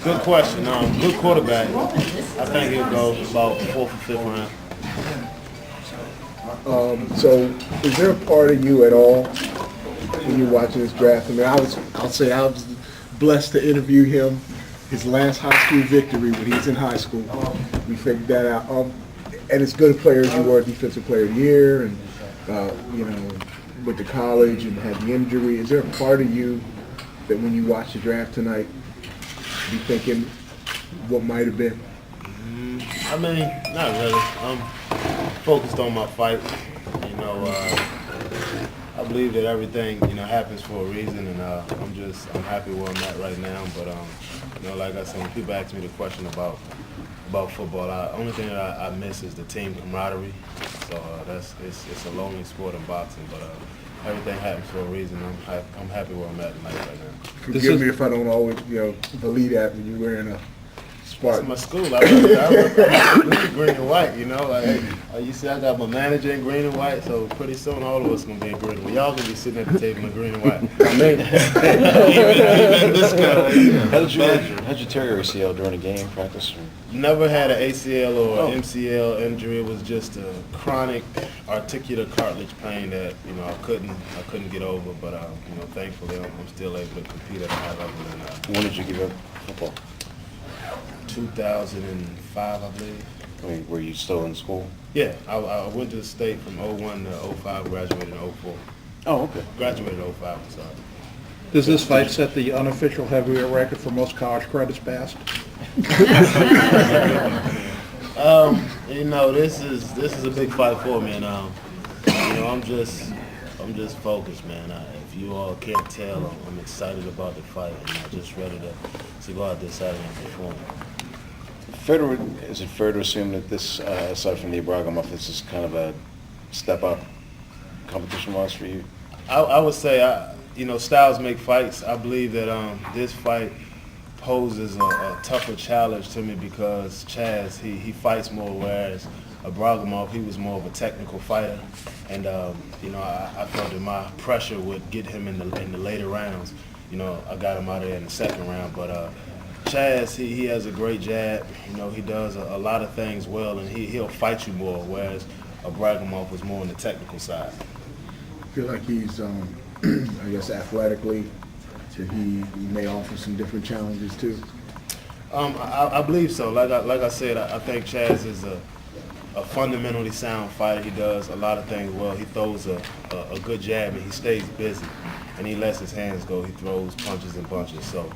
Good question. Good quarterback. I think he'll go about 4th or 5th round. So, is there a part of you at all when you're watching this draft? I mean, I'll say I was blessed to interview him. His last high school victory when he was in high school. We figured that out. And as good a player as you were, defensive player of the year, and went to college and had the injury. Is there a part of you that when you watch the draft tonight, be thinking what might have been? I mean, not really. I'm focused on my fight. I believe that everything happens for a reason, and I'm happy where I'm at right now. But like I said, when people ask me the question about football, the only thing that I miss is the team camaraderie. So it's a lonely sport in boxing, but everything happens for a reason. I'm happy where I'm at tonight right now. Forgive me if I don't always believe that when you're wearing a Spartan. It's my school. I rep green and white. You see, I got my manager in green and white, so pretty soon all of us gonna be in green. Well, y'all gonna be sitting at the table in green and white. How'd you tear your ACL during a game practice? Never had an ACL or MCL injury. It was just a chronic articular cartilage pain that I couldn't get over. But thankfully I'm still able to compete at a high level. And when did you give up football? 2005, I believe. I mean, were you still in school? Yeah, I went to the state from 01 to 05, graduated in 04. Oh, okay. Graduated in 05, sorry. Does this fight set the unofficial heavyweight record for most college credits passed? This is a big fight for me, and I'm just focused, man. If you all can't tell, I'm excited about the fight, and I'm just ready to go out there Saturday and perform. Is it fair to assume that this, aside from the Ibrahimov, this is kind of a step up competition-wise for you? I would say, styles make fights. I believe that this fight poses a tougher challenge to me because Chazz, he fights more, whereas Ibrahimov, he was more of a technical fighter. And, I felt that my pressure would get him in the later rounds. I got him out of there in the second round, but Chazz, he has a great jab. He does a lot of things well, and he'll fight you more, whereas Ibrahimov was more on the technical side. I feel like he's, I guess, athletically, so he may offer some different challenges too. I believe so. Like I said, I think Chazz is a fundamentally sound fighter. He does a lot of things well. He throws a good jab, and he stays busy, and he lets his hands go. He throws punches and bunches. So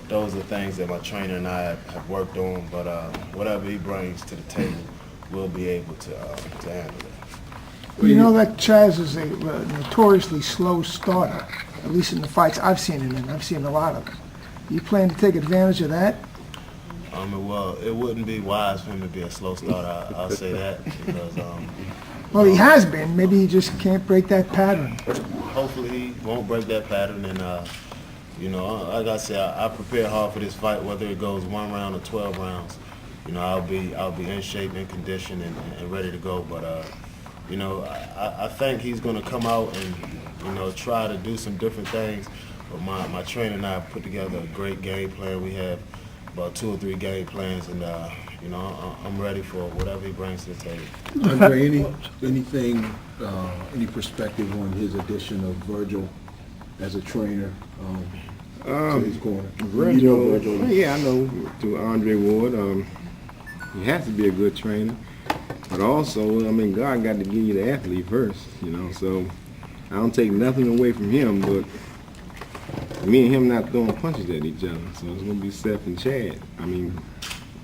those are things that my trainer and I have worked on. But whatever he brings to the table, we'll be able to handle it. You know that Chazz is a notoriously slow starter, at least in the fights I've seen him in. I've seen a lot of them. You plan to take advantage of that? Well, it wouldn't be wise for him to be a slow starter. I'll say that because. Well, he has been. Maybe he just can't break that pattern. Hopefully, he won't break that pattern. And like I said, I prepare hard for this fight, whether it goes 1 round or 12 rounds. I'll be in shape, in condition, and ready to go. But I think he's going to come out and try to do some different things. But my trainer and I have put together a great game plan. We have about 2 or 3 game plans, and I'm ready for whatever he brings to the table. Andre, any perspective on his addition of Virgil as a trainer to his corner? Virgil, yeah, I know through Andre Ward. He has to be a good trainer, but also, God got to give you the athlete first, So I don't take nothing away from him, but me and him not throwing punches at each other. So it's going to be Seth and Chad.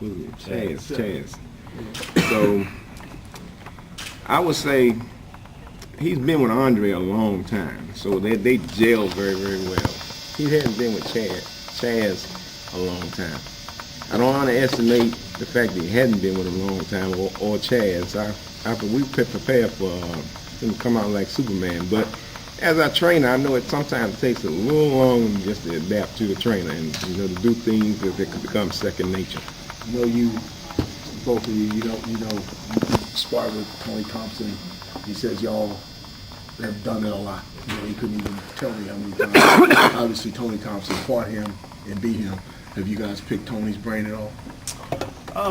Chazz. So I would say he's been with Andre a long time. So they gel very, very well. He hasn't been with Chazz a long time. I don't underestimate the fact that he hadn't been with him a long time or Chazz. We prepare for him to come out like Superman. But as a trainer, I know it sometimes takes a little longer just to adapt to the trainer and to do things that could become second nature. Both of you, you sparred with Tony Thompson. He says y'all have done it a lot. You know, he couldn't even tell me how many times. Obviously, Tony Thompson fought him and beat him. Have you guys picked Tony's brain at all?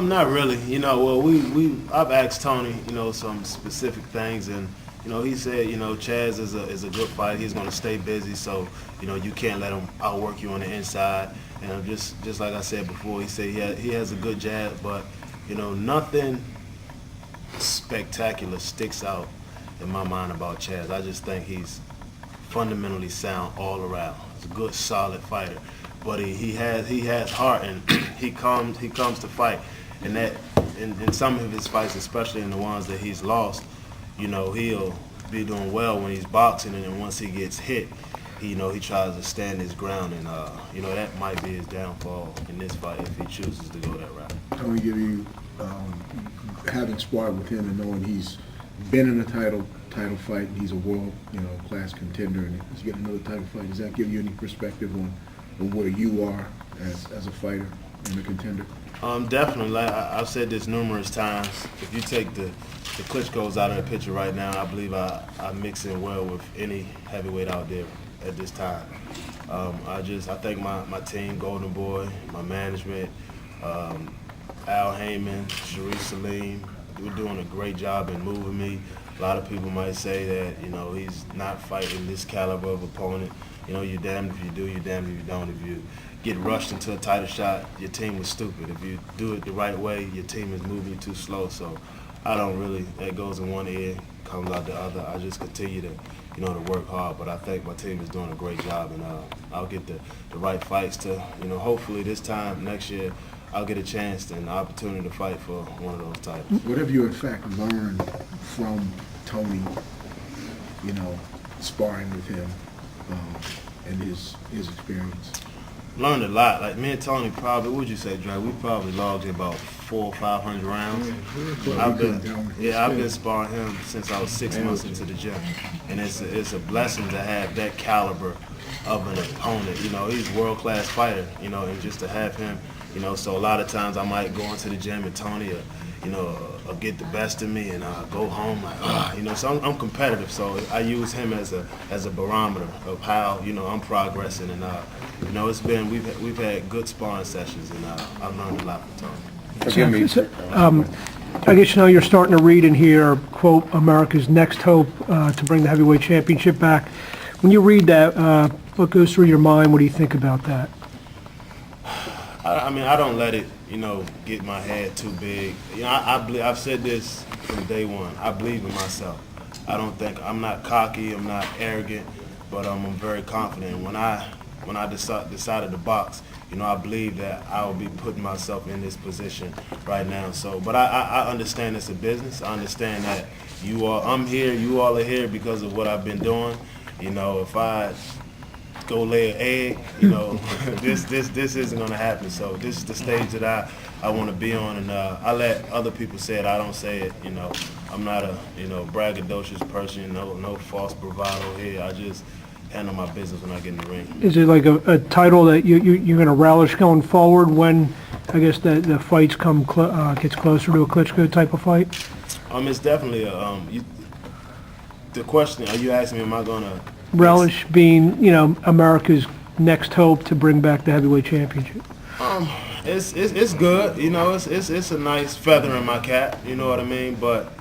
Not really. You know, well, I've asked Tony, you know, some specific things, and you know, he said, you know, Chazz is a good fighter. He's going to stay busy, so you know, you can't let him outwork you on the inside. And just like I said before, he said he has a good jab, but you know, nothing spectacular sticks out in my mind about Chazz. I just think he's fundamentally sound all around. He's a good, solid fighter, but he has heart, and he comes to fight. And that in some of his fights, especially in the ones that he's lost, you know, he'll be doing well when he's boxing, and then once he gets hit, he tries to stand his ground, and you know, that might be his downfall in this fight if he chooses to go that route. Tony, give you having sparred with him and knowing he's been in a title fight, and he's a world class contender, and he's getting another title fight. Does that give you any perspective on where you are as a fighter and a contender? Definitely. Like I've said this numerous times. If you take the Klitschko's out of the picture right now, I believe I mix in well with any heavyweight out there at this time. I think my team, Golden Boy, my management, Al Heyman, Sharif Salim, we're doing a great job in moving me. A lot of people might say that, you know, he's not fighting this caliber of opponent. You know, you're damned if you do, you're damned if you don't. If you get rushed into a title shot, your team was stupid. If you do it the right way, your team is moving you too slow. So I don't really, that goes in one ear, comes out the other. I just continue to, you know, to work hard. But I think my team is doing a great job, and I'll get the right fights to, you know, hopefully this time next year, I'll get a chance and an opportunity to fight for one of those titles. What have you, in fact, learned from Tony, you know, sparring with him and his experience? Learned a lot. Like me and Tony probably, what would you say, Dre? We probably logged in about 400 or 500 rounds. I've been sparring him since I was 6 months into the gym, and it's a blessing to have that caliber of an opponent. You know, he's a world-class fighter. You know, and just to have him. You know, so a lot of times I might go into the gym and Tony will get the best of me, and go home like, you know, so I'm competitive. So I use him as a barometer of how, you know, I'm progressing, and you know, we've had good sparring sessions, and I've learned a lot from Tony. Forgive me. I guess you know you're starting to read in here, quote, America's next hope to bring the heavyweight championship back. When you read that, what goes through your mind? What do you think about that? I mean, I don't let it, you know, get my head too big. You know, I've said this from day one. I believe in myself. I'm not cocky, I'm not arrogant, but I'm very confident. When I decided to box, you know, I believe that I will be putting myself in this position right now. So, but I understand it's a business. I understand that I'm here, you all are here because of what I've been doing. You know, if I go lay an egg, you know, this isn't going to happen. So this is the stage that I want to be on, and I let other people say it. I don't say it. You know, I'm not a, you know, braggadocious person. No false bravado here. I just handle my business when I get in the ring. Is it like a title that you're going to relish going forward when, I guess, the fights gets closer to a Klitschko type of fight? It's definitely the question. Are you asking me? Am I going to Relish being, you know, America's next hope to bring back the heavyweight championship? It's good, you know. It's a nice feather in my cap, you know what I mean. But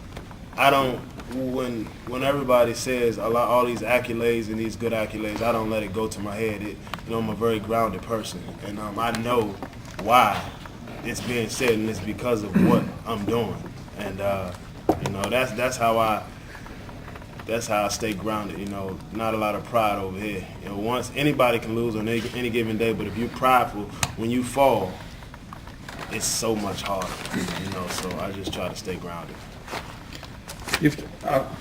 I don't. When everybody says all these accolades and these good accolades, I don't let it go to my head. You know, I'm a very grounded person, and I know why it's being said, and it's because of what I'm doing. And you know, that's how I stay grounded, you know, not a lot of pride over here. You know, once anybody can lose on any given day, but if you're prideful, when you fall, it's so much harder, you know, so I just try to stay grounded.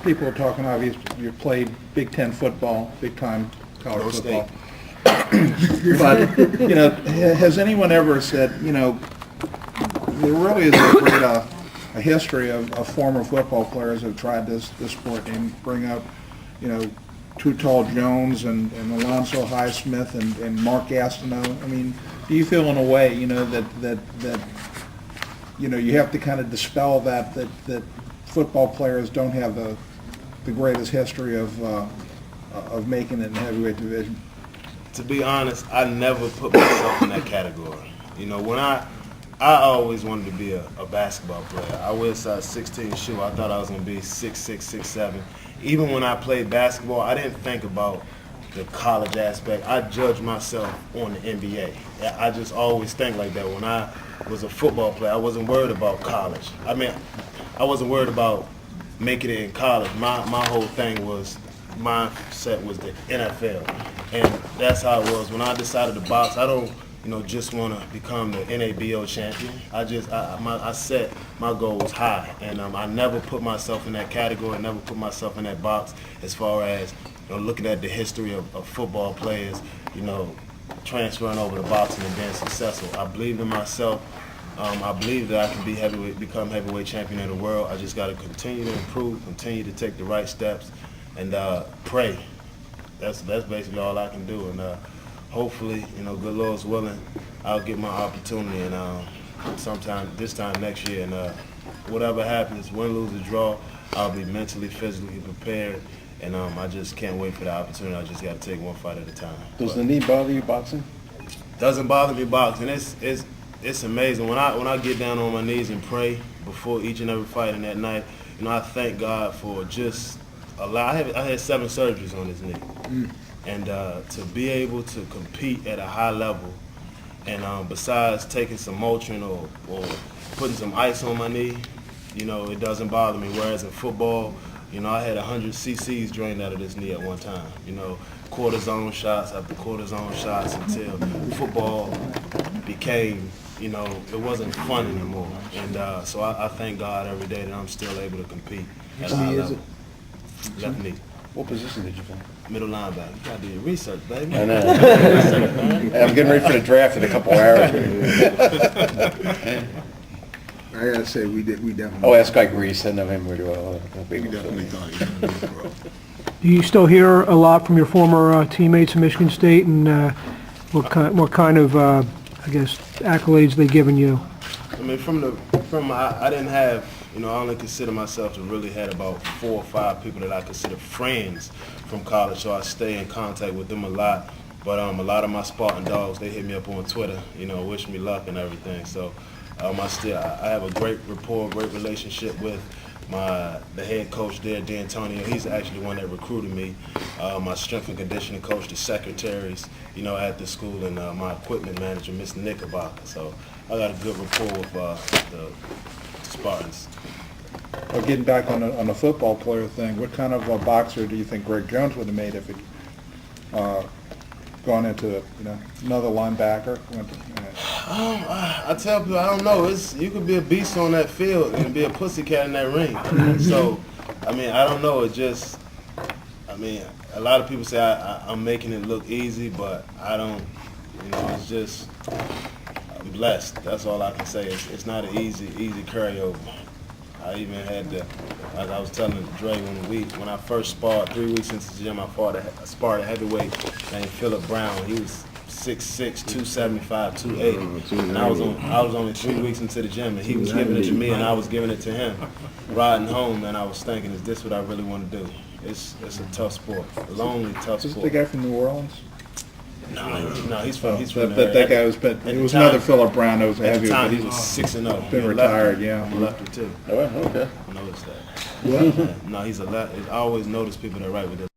People are talking, obviously, you've played Big Ten football, big-time college football. But, you know, has anyone ever said, you know, there really is a history of former football players who have tried this sport and bring up, you know, Too Tall Jones and Alonzo Highsmith and Mark Gastineau. I mean, do you feel in a way, you know, that you know, you have to kind of dispel that football players don't have the greatest history of making it in the heavyweight division? To be honest, I never put myself in that category. You know, when I always wanted to be a basketball player. I wear a size 16 shoe. I thought I was going to be 6'6", 6'7". Even when I played basketball, I didn't think about the college aspect. I judged myself on the NBA. I just always think like that. When I was a football player, I wasn't worried about college. I mean, I wasn't worried about making it in college. My whole thing was, mindset was the NFL. And that's how it was. When I decided to box, I don't just want to become the NABO champion. I set my goals high, and I never put myself in that category, never put myself in that box as far as looking at the history of football players, transferring over to boxing and being successful. I believed in myself. I believe that I can become heavyweight champion of the world. I just got to continue to improve, continue to take the right steps, and pray. That's basically all I can do. And hopefully, good Lord's willing, I'll get my opportunity, and sometime this time next year. And whatever happens, win, lose, or draw, I'll be mentally, physically prepared. And I just can't wait for the opportunity. I just got to take one fight at a time. Does the knee bother you boxing? Doesn't bother me boxing. It's amazing when I get down on my knees and pray before each and every fight. And that night, I thank God for just I had 7 surgeries on this knee. And to be able to compete at a high level, and besides taking some Motrin or putting some ice on my knee, it doesn't bother me. Whereas in football, I had 100 cc's drained out of this knee at one time. Cortisone shots after cortisone shots until football became, it wasn't fun anymore. And so I thank God every day that I'm still able to compete at a high level. Left knee. What position did you play? Middle linebacker. You gotta do your research, baby. I know. Hey, I'm getting ready for the draft in a couple hours. I gotta say, we definitely. Oh, ask Guy Grease. I know him really well. We definitely thought he was going to be pro. Do you still hear a lot from your former teammates in Michigan State, and what kind of, accolades they given you? I mean, I didn't have, I only consider myself to really had about 4 or 5 people that I consider friends from college, so I stay in contact with them a lot. But a lot of my Spartan dogs, they hit me up on Twitter, wish me luck and everything. So I have a great rapport, great relationship with the head coach there, D'Antonio. He's actually the one that recruited me. My strength and conditioning coach, the secretaries, at the school, and my equipment manager, Miss Knickerbocker. So I got a good rapport with the Spartans. Well, getting back on the football player thing, what kind of a boxer do you think Greg Jones would have made if he'd gone into another linebacker? I tell people, I don't know. You could be a beast on that field and be a pussycat in that ring. So, I don't know. A lot of people say I'm making it look easy, but I don't. It's just I'm blessed. That's all I can say. It's not an easy carryover. I even had like I was telling Dre when I first sparred 3 weeks into the gym, I sparred a heavyweight named Phillip Brown. He was 6'6", 275, 280. And I was only 3 weeks into the gym, and he was giving it to me, and I was giving it to him. Riding home, and I was thinking, is this what I really want to do? It's a tough sport, a lonely, tough sport. Is this the guy from New Orleans? No, he's from that guy was, but it was another Phillip Brown that was a heavyweight. At the time, he was 6-0. Been retired, yeah. I'm a lefty too. Oh, okay. I noticed that. No, he's a left. I always notice people that write with their